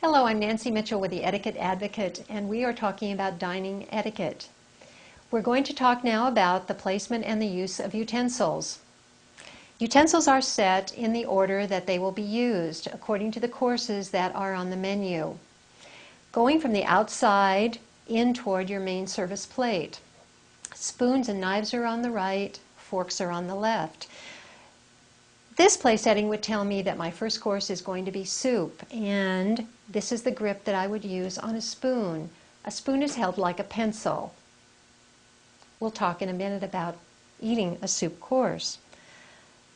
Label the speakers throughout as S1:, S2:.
S1: Hello, I'm Nancy Mitchell with the Etiquette Advocate, and we are talking about dining etiquette. We're going to talk now about the placement and the use of utensils. Utensils are set in the order that they will be used according to the courses that are on the menu, going from the outside in toward your main service plate. Spoons and knives are on the right, forks are on the left. This place setting would tell me that my first course is going to be soup, and this is the grip that I would use on a spoon. A spoon is held like a pencil. We'll talk in a minute about eating a soup course.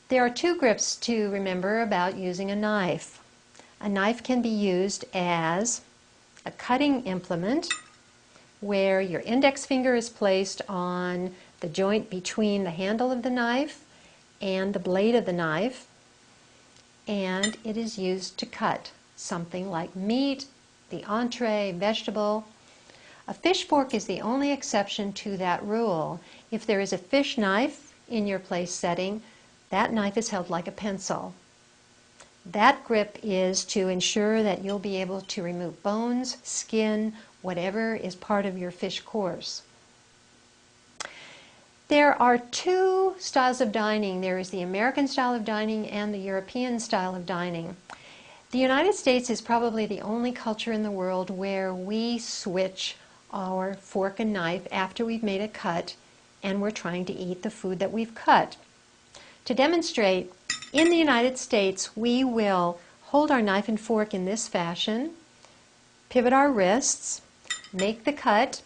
S1: There are two grips to remember about using a knife. A knife can be used as a cutting implement where your index finger is placed on the joint between the handle of the knife and the blade of the knife, and it is used to cut something like meat, the entree, vegetable. A fish fork is the only exception to that rule. If there is a fish knife in your place setting, that knife is held like a pencil. That grip is to ensure that you'll be able to remove bones, skin, whatever is part of your fish course. There are two styles of dining. There is the American style of dining and the European style of dining. The United States is probably the only culture in the world where we switch our fork and knife after we've made a cut and we're trying to eat the food that we've cut. To demonstrate, in the United States, we will hold our knife and fork in this fashion, pivot our wrists, make the cut,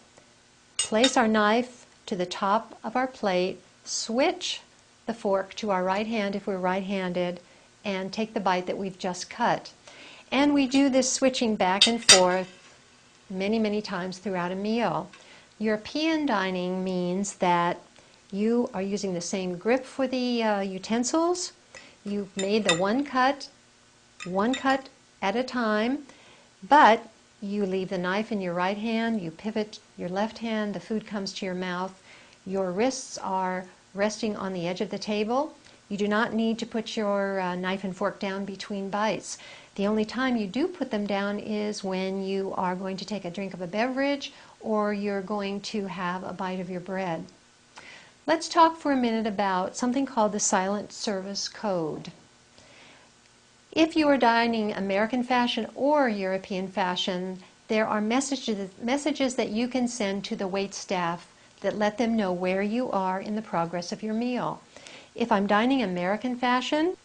S1: place our knife to the top of our plate, switch the fork to our right hand if we're right-handed, and take the bite that we've just cut. And we do this switching back and forth many, many times throughout a meal. European dining means that you are using the same grip for the utensils. You've made the one cut at a time, but you leave the knife in your right hand, you pivot your left hand, the food comes to your mouth, your wrists are resting on the edge of the table. You do not need to put your knife and fork down between bites. The only time you do put them down is when you are going to take a drink of a beverage or you're going to have a bite of your bread. Let's talk for a minute about something called the Silent Service Code. If you are dining American fashion or European fashion, there are messages that you can send to the wait staff that let them know where you are in the progress of your meal. If I'm dining American fashion,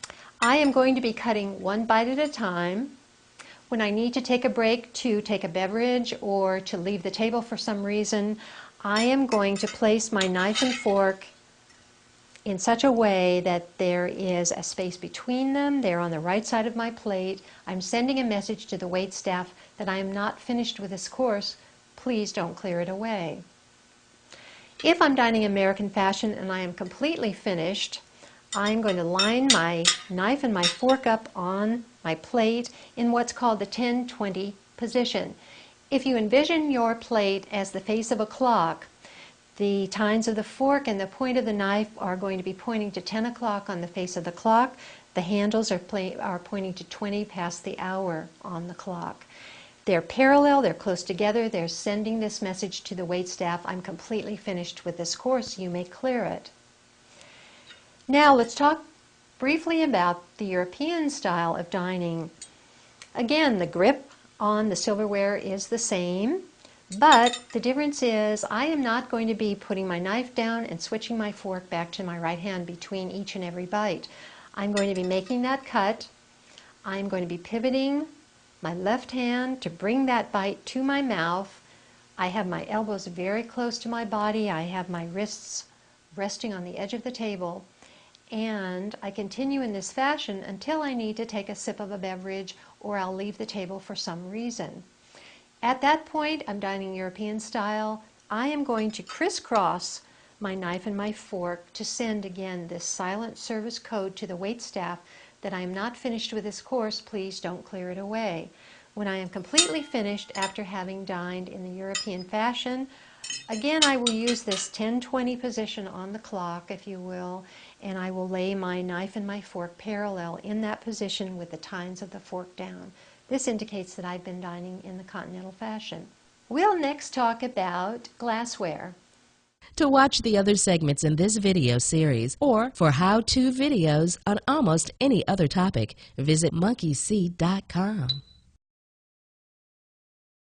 S1: I am going to be cutting one bite at a time. When I need to take a break to take a beverage or to leave the table for some reason, I am going to place my knife and fork in such a way that there is a space between them. They're on the right side of my plate. I'm sending a message to the wait staff that I am not finished with this course. Please don't clear it away. If I'm dining American fashion and I am completely finished, I'm going to line my knife and my fork up on my plate in what's called the 10-20 position. If you envision your plate as the face of a clock, the tines of the fork and the point of the knife are going to be pointing to 10 o'clock on the face of the clock. The handles are pointing to 20 past the hour on the clock. They're parallel, they're close together, they're sending this message to the wait staff, I'm completely finished with this course, you may clear it. Now let's talk briefly about the European style of dining. Again, the grip on the silverware is the same. But the difference is I am not going to be putting my knife down and switching my fork back to my right hand between each and every bite. I'm going to be making that cut. I'm going to be pivoting my left hand to bring that bite to my mouth. I have my elbows very close to my body. I have my wrists resting on the edge of the table. And I continue in this fashion until I need to take a sip of a beverage or I'll leave the table for some reason. At that point, I'm dining European style. I am going to crisscross my knife and my fork to send again this silent service code to the wait staff that I am not finished with this course, please don't clear it away. When I am completely finished after having dined in the European fashion, again I will use this 10-20 position on the clock, if you will, and I will lay my knife and my fork parallel in that position with the tines of the fork down. This indicates that I've been dining in the continental fashion. We'll next talk about glassware.
S2: To watch the other segments in this video series or for how-to videos on almost any other topic, visit monkeyseed.com.